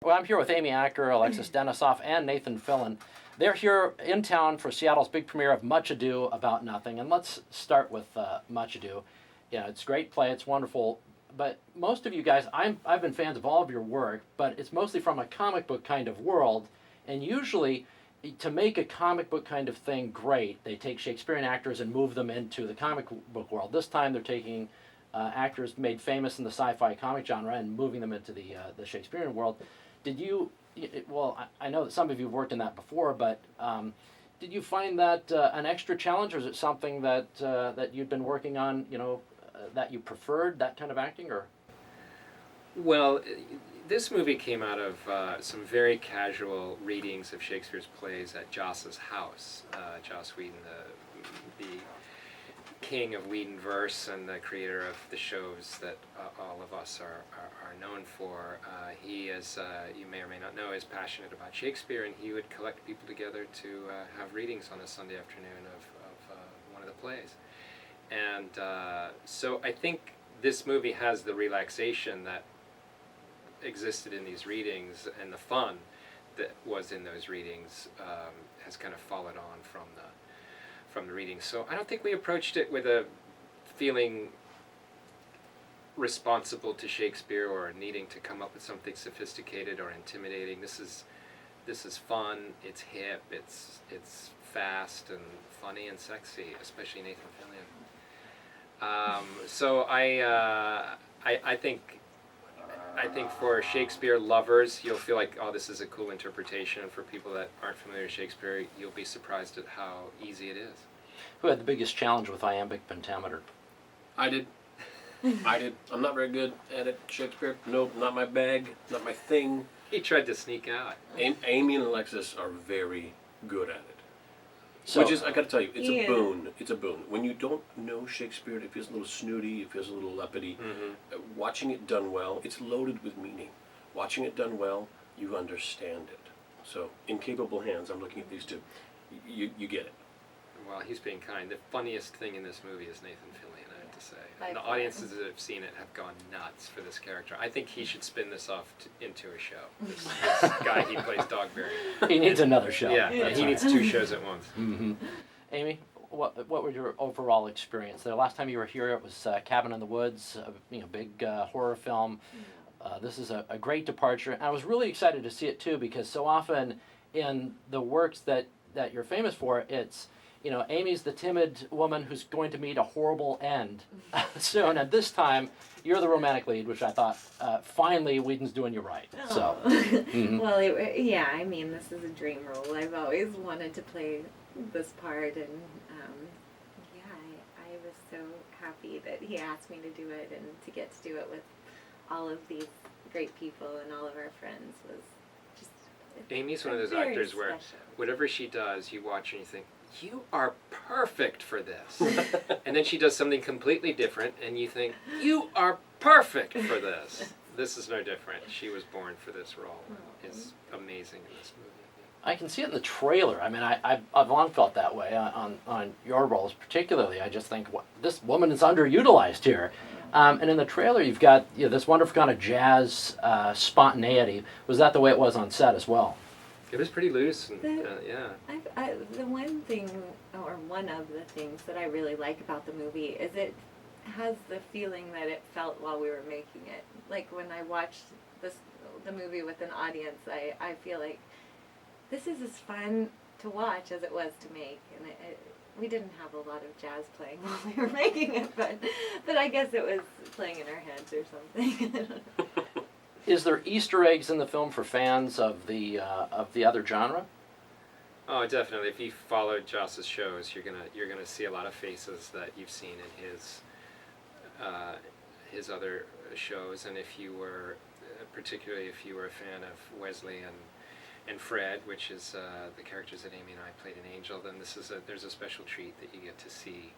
Well, I'm here with Amy Acker, Alexis Denisof, and Nathan Fillion. They're here in town for Seattle's big premiere of Much Ado About Nothing. And let's start with Much Ado. Yeah, it's a great play. It's wonderful. But most of you guys, I've been fans of all of your work, but it's mostly from a comic book kind of world. And usually, to make a comic book kind of thing great, they take Shakespearean actors and move them into the comic book world. This time they're taking actors made famous in the sci-fi comic genre and moving them into the Shakespearean world. Did you, well, I know that some of you have worked in that before, but did you find that an extra challenge, or is it something that that you'd been working on, that you preferred, that kind of acting, or? Well, this movie came out of some very casual readings of Shakespeare's plays at Joss's house. Joss Whedon, the king of Whedon verse and the creator of the shows that all of us are known for. He is, you may or may not know, is passionate about Shakespeare, and he would collect people together to have readings on a Sunday afternoon of one of the plays. And so I think this movie has the relaxation that existed in these readings, and the fun that was in those readings has kind of followed on from the readings. So I don't think we approached it with a feeling responsible to Shakespeare or needing to come up with something sophisticated or intimidating. This is fun. It's hip. It's fast and funny and sexy, especially Nathan Fillion. So I think for Shakespeare lovers, you'll feel like, oh, this is a cool interpretation. And for people that aren't familiar with Shakespeare, you'll be surprised at how easy it is. Who had the biggest challenge with Iambic Pentameter? I did. I'm not very good at it, Shakespeare. Nope, not my bag, not my thing. He tried to sneak out. Amy and Alexis are very good at it. So, Which is, I gotta tell you, it's a boon. It's a boon. When you don't know Shakespeare, it feels a little snooty, it feels a little leopedy. Mm-hmm. Watching it done well, it's loaded with meaning. Watching it done well, you understand it. So, in capable hands, I'm looking at these two. You get it. Well, he's being kind. The funniest thing in this movie is Nathan Fillion, I have to say. And the audiences that have seen it have gone nuts for this character. I think he should spin this off into a show. This guy, he plays Dogberry. He needs another show. Yeah, he needs two shows at once. Mm-hmm. Amy, what was your overall experience? The last time you were here, it was Cabin in the Woods, a big horror film. This is a great departure. And I was really excited to see it too, because so often in the works that you're famous for, it's Amy's the timid woman who's going to meet a horrible end soon, and this time you're the romantic lead, which I thought finally Whedon's doing you right. Oh. So, mm-hmm. Well, I mean, this is a dream role. I've always wanted to play this part, and I was so happy that he asked me to do it, and to get to do it with all of these great people and all of our friends was just. Amy's one of those actors where whatever she does, you watch and you think, you are perfect for this. And then she does something completely different, and you think, you are perfect for this. This is no different. She was born for this role. It's amazing in this movie. I can see it in the trailer. I mean, I've long felt that way on your roles particularly. I just think, this woman is underutilized here. And in the trailer, you've got this wonderful kind of jazz spontaneity. Was that the way it was on set as well? It was pretty loose, and yeah. The one thing, or one of the things that I really like about the movie is it has the feeling that it felt while we were making it. Like when I watched the movie with an audience, I feel like this is as fun to watch as it was to make. And we didn't have a lot of jazz playing while we were making it, but I guess it was playing in our heads or something. Is there Easter eggs in the film for fans of the other genre? Oh, definitely. If you follow Joss's shows, you're gonna see a lot of faces that you've seen in his other shows. And particularly if you were a fan of Wesley and Fred, which is the characters that Amy and I played in Angel, then there's a special treat that you get to see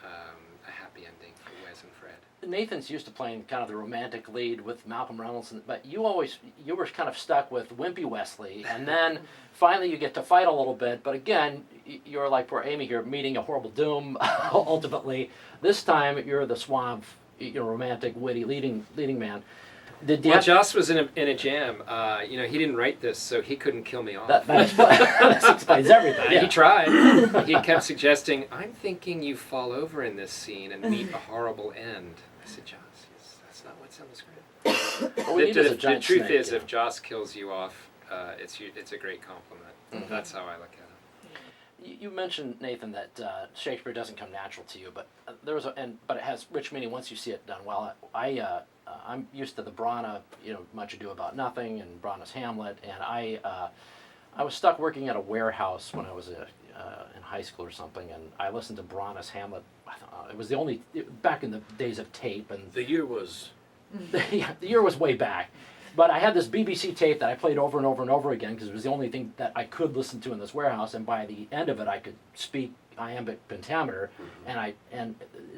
a happy ending for Wes and Fred. Nathan's used to playing kind of the romantic lead with Malcolm Reynolds, but you were kind of stuck with wimpy Wesley, and then finally you get to fight a little bit, but again, you're like poor Amy here, meeting a horrible doom ultimately. This time you're the suave, romantic, witty leading man. Did you Well, have, Joss was in a jam. You know, he didn't write this, so he couldn't kill me off. that explains everything. He tried. He kept suggesting, I'm thinking you fall over in this scene and meet a horrible end. I said, Joss, that's not what's on the script. What we need is a The giant truth snake, is, yeah. if Joss kills you off, it's a great compliment. Mhm. That's how I look at it. You mentioned, Nathan, that Shakespeare doesn't come natural to you, but but it has rich meaning once you see it done well. I'm used to the Brana, Much Ado About Nothing and Brana's Hamlet, and I was stuck working at a warehouse when I was in high school or something, and I listened to Brana's Hamlet. It was back in the days of tape, and The year was. yeah, the year was way back. But I had this BBC tape that I played over and over and over again because it was the only thing that I could listen to in this warehouse. And by the end of it, I could speak Iambic Pentameter, and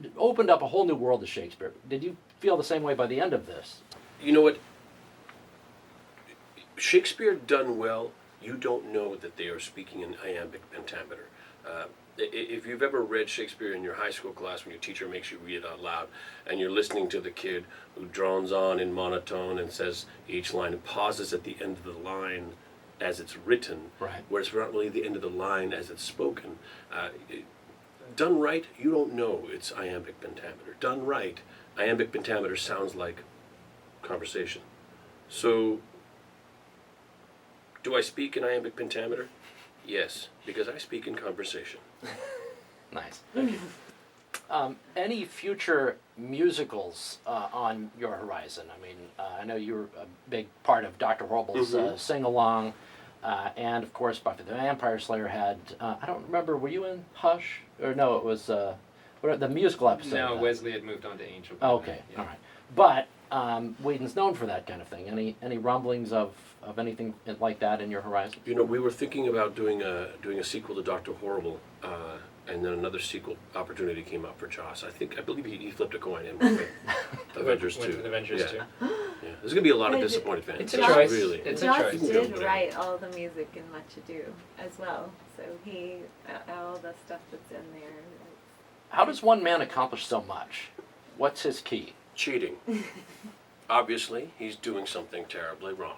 it opened up a whole new world of Shakespeare. Did you feel the same way by the end of this? You know what? Shakespeare done well, you don't know that they are speaking in iambic pentameter. If you've ever read Shakespeare in your high school class when your teacher makes you read it out loud, and you're listening to the kid who drones on in monotone and says each line and pauses at the end of the line as it's written, Right. whereas not really the end of the line as it's spoken. Done right, you don't know it's iambic pentameter. Done right, iambic pentameter sounds like conversation. So, do I speak in iambic pentameter? Yes, because I speak in conversation. Nice. Any future musicals on your horizon? I mean, I know you were a big part of Dr. Horrible's sing-along, and of course Buffy the Vampire Slayer had, I don't remember, were you in Hush? Or no, it was the musical episode. No, Wesley had moved on to Angel. Oh, okay, Yeah. all right. But Whedon's known for that kind of thing. Any rumblings of anything like that in your horizon? You know, we were thinking about doing a sequel to Dr. Horrible, and then another sequel opportunity came up for Joss. I believe he flipped a coin and went with Avengers Went 2. with Avengers yeah. 2. Yeah. There's going to be a lot of But disappointed fans. It's a choice. Really. It's a Joss choice. You can did go there. write all the music in Much Ado as well, so he all the stuff that's in there. How does one man accomplish so much? What's his key? Cheating. Obviously, he's doing something terribly wrong.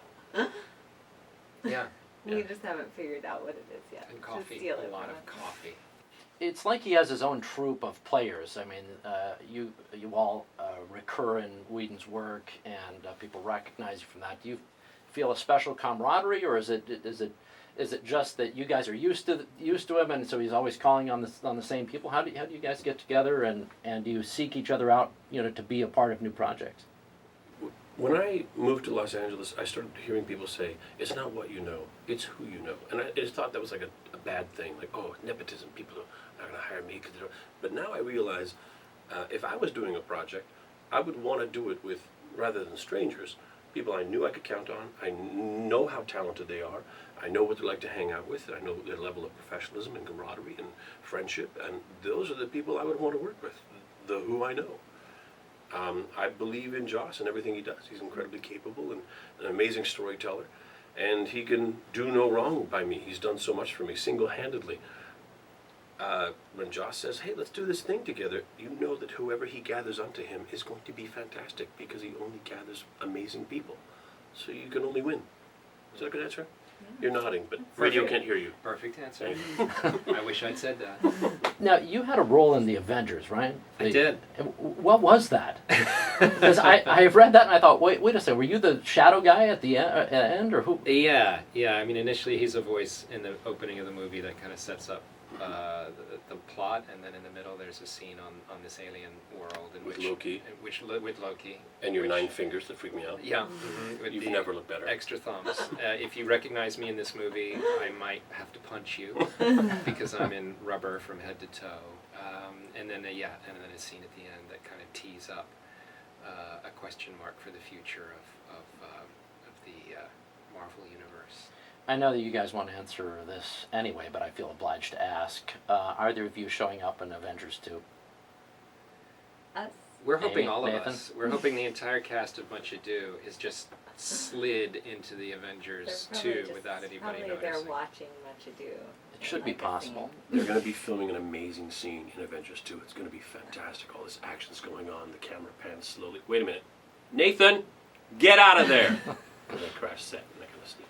Yeah, We just haven't figured out what it is yet. and Just coffee. steal A it lot from of us. coffee. It's like he has his own troupe of players. I mean, you all recur in Whedon's work, and people recognize you from that. Do you feel a special camaraderie, or is it just that you guys are used to him, and so he's always calling on the same people? How do you guys get together, and do you seek each other out, to be a part of new projects? When I moved to Los Angeles, I started hearing people say, it's not what you know, it's who you know. And I just thought that was like a bad thing, like, oh, nepotism, people are not going to hire me. But now I realize if I was doing a project, I would want to do it with, rather than strangers, people I knew I could count on. I know how talented they are. I know what they like to hang out with. And I know their level of professionalism and camaraderie and friendship. And those are the people I would want to work with, the who I know. I believe in Joss and everything he does. He's incredibly capable and an amazing storyteller. And he can do no wrong by me. He's done so much for me single-handedly. When Joss says, hey, let's do this thing together, you know that whoever he gathers onto him is going to be fantastic because he only gathers amazing people. So you can only win. Is that a good answer? You're nodding, but radio can't hear you. Perfect answer. I wish I'd said that. Now, you had a role in the Avengers, right? I did. What was that? Because I read that and I thought, wait a second, were you the shadow guy at the end, or who? Yeah. I mean, initially he's a voice in the opening of the movie that kind of sets up the plot, and then in the middle there's a scene on this alien world in With which Loki. with Loki. And your which- 9 fingers that freak me out. Yeah. With You've the never looked better. extra thumbs. If you recognize me in this movie, I might have to punch you because I'm in rubber from head to toe. And then a scene at the end that kind of tees up a question mark for the future of the Marvel universe. I know that you guys want to answer this anyway, but I feel obliged to ask. Are there of you showing up in Avengers 2? Us? We're hoping Amy, all of Nathan? us. We're hoping the entire cast of Much Ado is just slid into the Avengers They're 2 probably without anybody probably noticing. they're watching Much Ado. It should be Like a possible. scene. They're going to be filming an amazing scene in Avengers 2. It's going to be fantastic. All this action's going on. The camera pans slowly. Wait a minute. Nathan! Get out of there! And I crash set, and I kind of sneak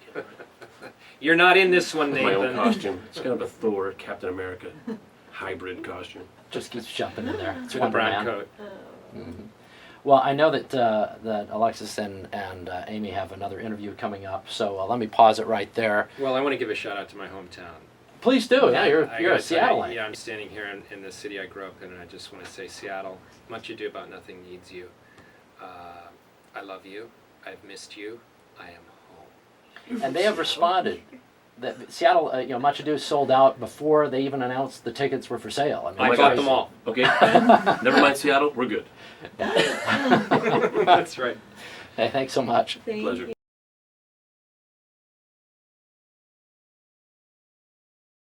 in. You're not in this one, My own Nathan. costume. It's kind of a Thor, Captain America hybrid costume. Just keeps jumping in there. It's With a Wonder brown Man. coat. Well, I know that that Alexis and Amy have another interview coming up, so let me pause it right there. Well, I want to give a shout out to my hometown. Please do. Yeah, you're I a gotta tell you, Seattleite. Yeah, I'm standing here in the city I grew up in, and I just want to say, Seattle, much ado about nothing needs you. I love you. I've missed you. I am home. And they have responded that Seattle, Much Ado sold out before they even announced the tickets were for sale. I my bought God. them all. Okay? Never mind Seattle, we're good. That's right. Hey, thanks so much. Thank Pleasure. you.